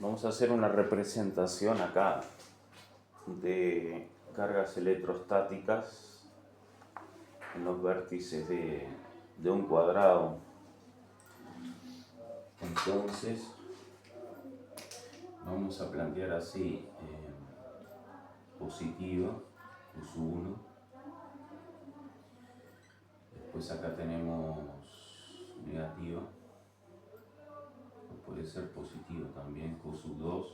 Vamos a hacer una representación acá de cargas electrostáticas en los vértices de un cuadrado. Entonces vamos a plantear así positiva, Q1. Después acá tenemos negativa, o puede ser positivo también, Q2.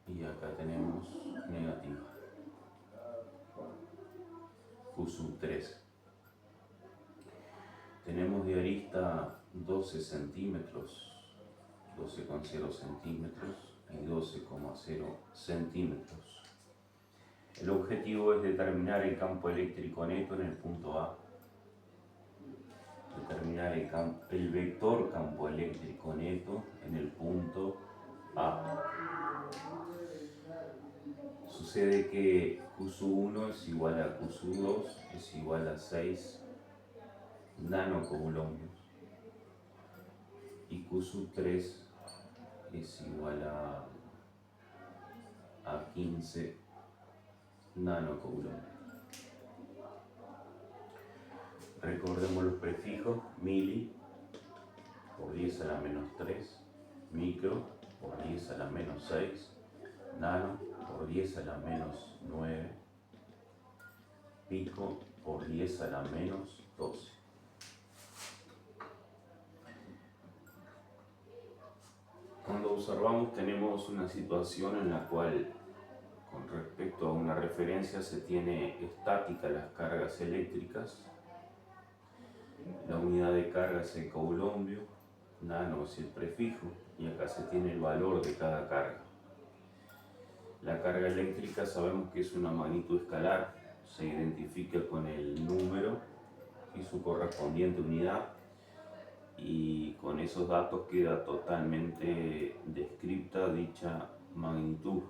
Y acá tenemos negativa, Q3. Tenemos de arista 12 centímetros, 12,0 centímetros y 12,0 centímetros. El objetivo es determinar el campo eléctrico neto en el punto A, determinar el vector campo eléctrico neto en el punto A. Sucede que Q1 es igual a Q2 es igual a 6 nanocoulombios y Q3 es igual a 15 nanocoulombios. Recordemos los prefijos: mili por 10 a la menos 3, micro por 10 a la menos 6, nano por 10 a la menos 9, pico por 10 a la menos 12. Cuando observamos tenemos una situación en la cual con respecto a una referencia se tiene estática las cargas eléctricas, la unidad de carga es el coulombio, nano es el prefijo y acá se tiene el valor de cada carga. La carga eléctrica sabemos que es una magnitud escalar, se identifica con el número y su correspondiente unidad, y con esos datos queda totalmente descripta dicha magnitud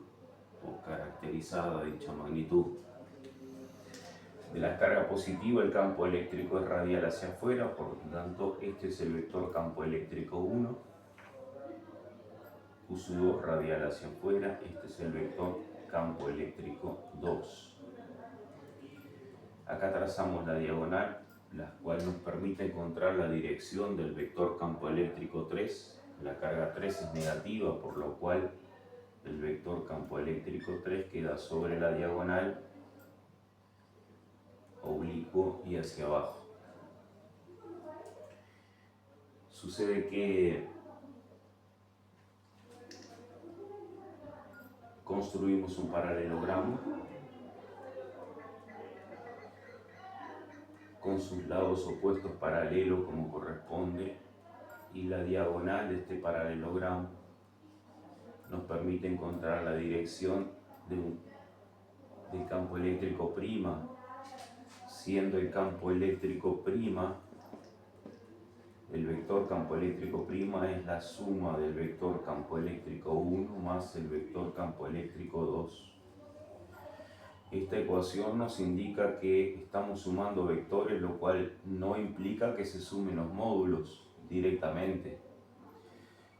o caracterizada dicha magnitud. De la carga positiva el campo eléctrico es radial hacia afuera, por lo tanto este es el vector campo eléctrico 1, Q2 radial hacia afuera, este es el vector campo eléctrico 2. Acá trazamos la diagonal, la cual nos permite encontrar la dirección del vector campo eléctrico 3. La carga 3 es negativa, por lo cual el vector campo eléctrico 3 queda sobre la diagonal, oblicuo y hacia abajo. Sucede que construimos un paralelogramo con sus lados opuestos paralelos como corresponde, y la diagonal de este paralelogramo nos permite encontrar la dirección del campo eléctrico prima, siendo el campo eléctrico prima, el vector campo eléctrico prima es la suma del vector campo eléctrico 1 más el vector campo eléctrico 2. Esta ecuación nos indica que estamos sumando vectores, lo cual no implica que se sumen los módulos directamente.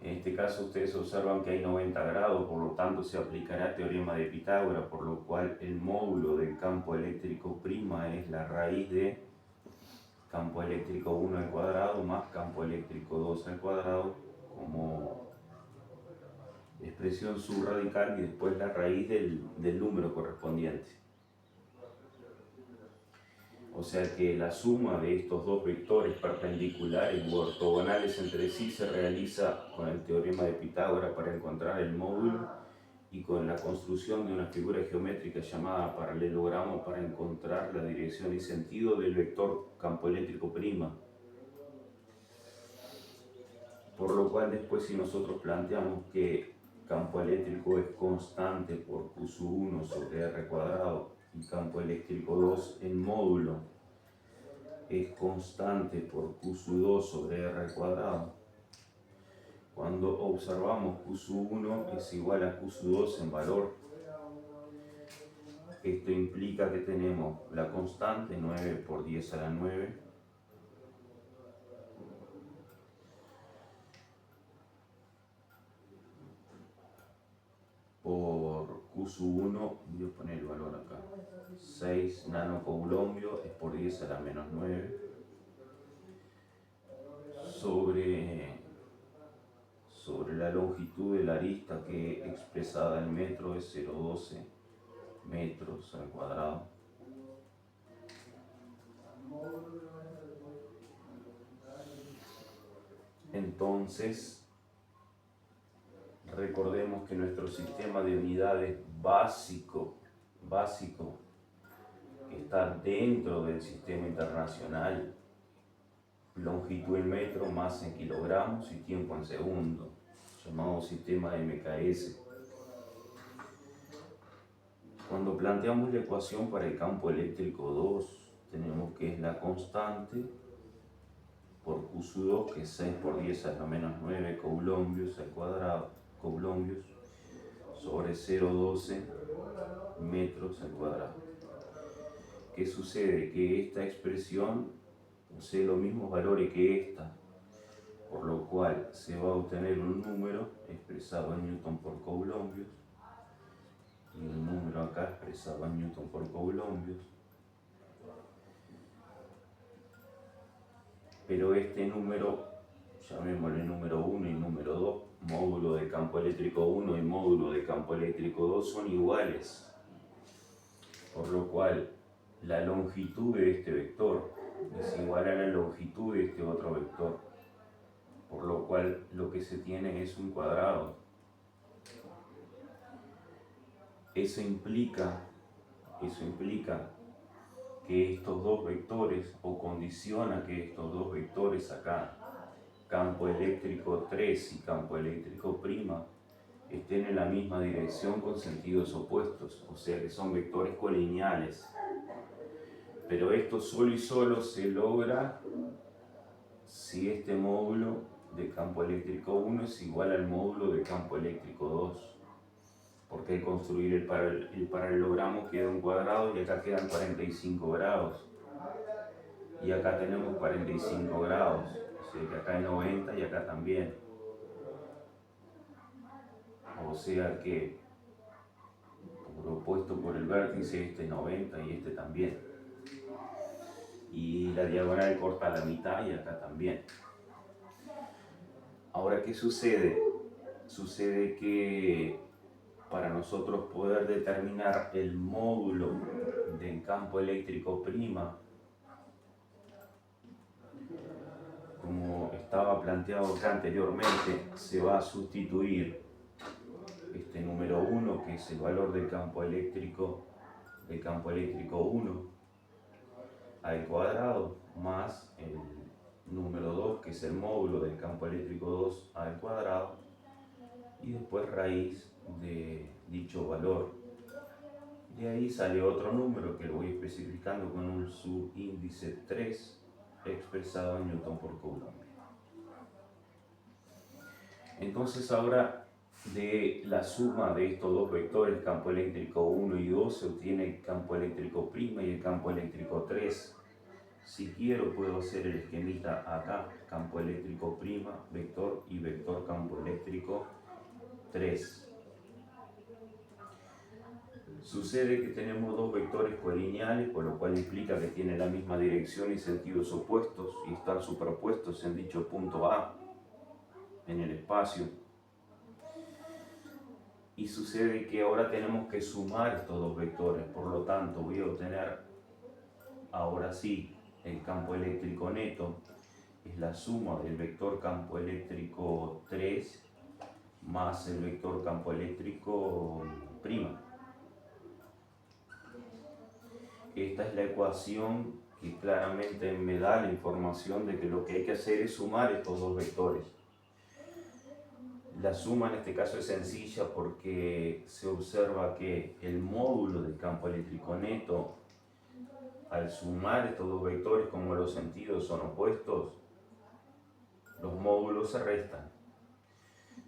En este caso ustedes observan que hay 90 grados, por lo tanto se aplicará teorema de Pitágoras, por lo cual el módulo del campo eléctrico prima es la raíz de campo eléctrico 1 al cuadrado más campo eléctrico 2 al cuadrado como expresión subradical y después la raíz del número correspondiente. O sea que la suma de estos dos vectores perpendiculares u ortogonales entre sí se realiza con el teorema de Pitágoras para encontrar el módulo y con la construcción de una figura geométrica llamada paralelogramo para encontrar la dirección y sentido del vector campo eléctrico prima. Por lo cual después, si nosotros planteamos que campo eléctrico es constante por Q1 sobre R cuadrado y campo eléctrico 2 en módulo es constante por Q2 sobre R cuadrado, cuando observamos Q1 es igual a Q2 en valor, esto implica que tenemos la constante 9 por 10 a la 9 Q sub 1, voy a poner el valor acá, 6 nanocoulombios es por 10 a la menos 9, sobre la longitud de la arista que expresada en metro es 0,12 metros al cuadrado. Entonces, recordemos que nuestro sistema de unidades básico, que está dentro del sistema internacional, longitud en metro, masa en kilogramos y tiempo en segundo, llamado sistema MKS. Cuando planteamos la ecuación para el campo eléctrico 2, tenemos que es la constante por Q sub 2, que es 6 por 10 a la menos 9 coulombios al cuadrado, sobre 0,12 metros al cuadrado. ¿Qué sucede? Que esta expresión posee los mismos valores que esta, por lo cual se va a obtener un número expresado en newton por coulombios y un número acá expresado en newton por coulombios. Pero este número, llamémosle número 1 y número 2, módulo de campo eléctrico 1 y módulo de campo eléctrico 2 son iguales, por lo cual la longitud de este vector es igual a la longitud de este otro vector, por lo cual lo que se tiene es un cuadrado. Eso implica que estos dos vectores, o condiciona que estos dos vectores acá, campo eléctrico 3 y campo eléctrico prima, estén en la misma dirección con sentidos opuestos, o sea que son vectores colineales. Pero esto solo y solo se logra si este módulo de campo eléctrico 1 es igual al módulo de campo eléctrico 2. Porque al construir el paralelogramo queda un cuadrado y acá quedan 45 grados. Y acá tenemos 45 grados. O sea que acá hay 90 y acá también. O sea que propuesto por el vértice este 90 y este también. Y la diagonal corta la mitad y acá también. Ahora, ¿qué sucede? Sucede que para nosotros poder determinar el módulo del campo eléctrico prima, como estaba planteado acá anteriormente, se va a sustituir este número 1, que es el valor del campo eléctrico 1 al cuadrado, más el número 2, que es el módulo del campo eléctrico 2 al cuadrado, y después raíz de dicho valor. De ahí sale otro número que lo voy especificando con un subíndice 3 expresado en newton por coulomb. Entonces ahora de la suma de estos dos vectores, campo eléctrico 1 y 2, se obtiene el campo eléctrico prima y el campo eléctrico 3. Si quiero puedo hacer el esquemita acá, campo eléctrico prima, vector y vector campo eléctrico 3. Sucede que tenemos dos vectores colineales, por lo cual implica que tienen la misma dirección y sentidos opuestos y están superpuestos en dicho punto A en el espacio. Y sucede que ahora tenemos que sumar estos dos vectores, por lo tanto voy a obtener ahora sí el campo eléctrico neto, es la suma del vector campo eléctrico 3 más el vector campo eléctrico prima. Esta es la ecuación que claramente me da la información de que lo que hay que hacer es sumar estos dos vectores. La suma en este caso es sencilla porque se observa que el módulo del campo eléctrico neto, al sumar estos dos vectores, como los sentidos son opuestos, los módulos se restan.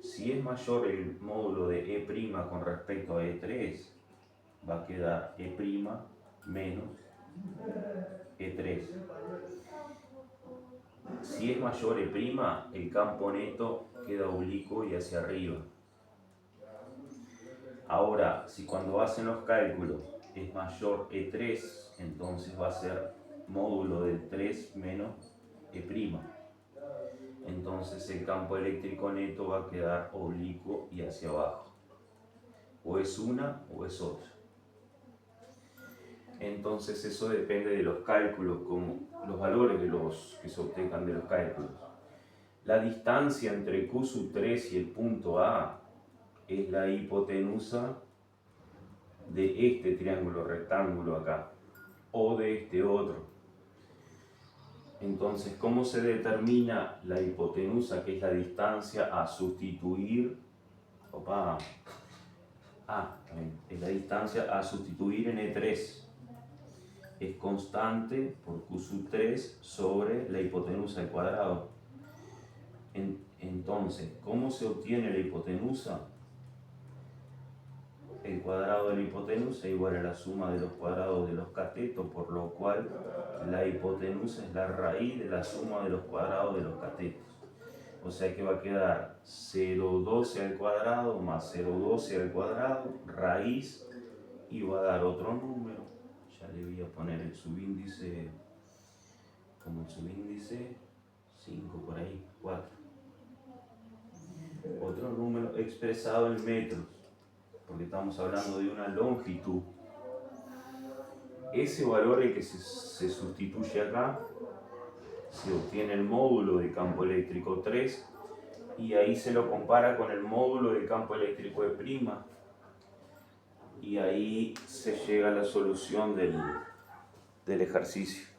Si es mayor el módulo de E' con respecto a E3, va a quedar E' menos E3. Si es mayor E', el campo neto queda oblicuo y hacia arriba. Ahora, si cuando hacen los cálculos es mayor E3, entonces va a ser módulo de 3 menos E'. Entonces el campo eléctrico neto va a quedar oblicuo y hacia abajo. O es una o es otra. Entonces eso depende de los cálculos, como los valores que se obtengan de los cálculos. La distancia entre Q sub 3 y el punto A es la hipotenusa de este triángulo rectángulo acá, o de este otro. Entonces, ¿cómo se determina la hipotenusa, que es la distancia a sustituir? Es la distancia a sustituir en E3. Es constante por Q sub 3 sobre la hipotenusa al cuadrado. Entonces, ¿cómo se obtiene la hipotenusa? El cuadrado de la hipotenusa es igual a la suma de los cuadrados de los catetos, por lo cual la hipotenusa es la raíz de la suma de los cuadrados de los catetos. O sea que va a quedar 0,12 al cuadrado más 0,12 al cuadrado, raíz, y va a dar otro número. Ya le voy a poner el subíndice, como el subíndice 5 por ahí, 4. Otro número expresado en metros, porque estamos hablando de una longitud. Ese valor el que se sustituye acá, se obtiene el módulo de campo eléctrico 3 y ahí se lo compara con el módulo de campo eléctrico E', y ahí se llega a la solución del ejercicio.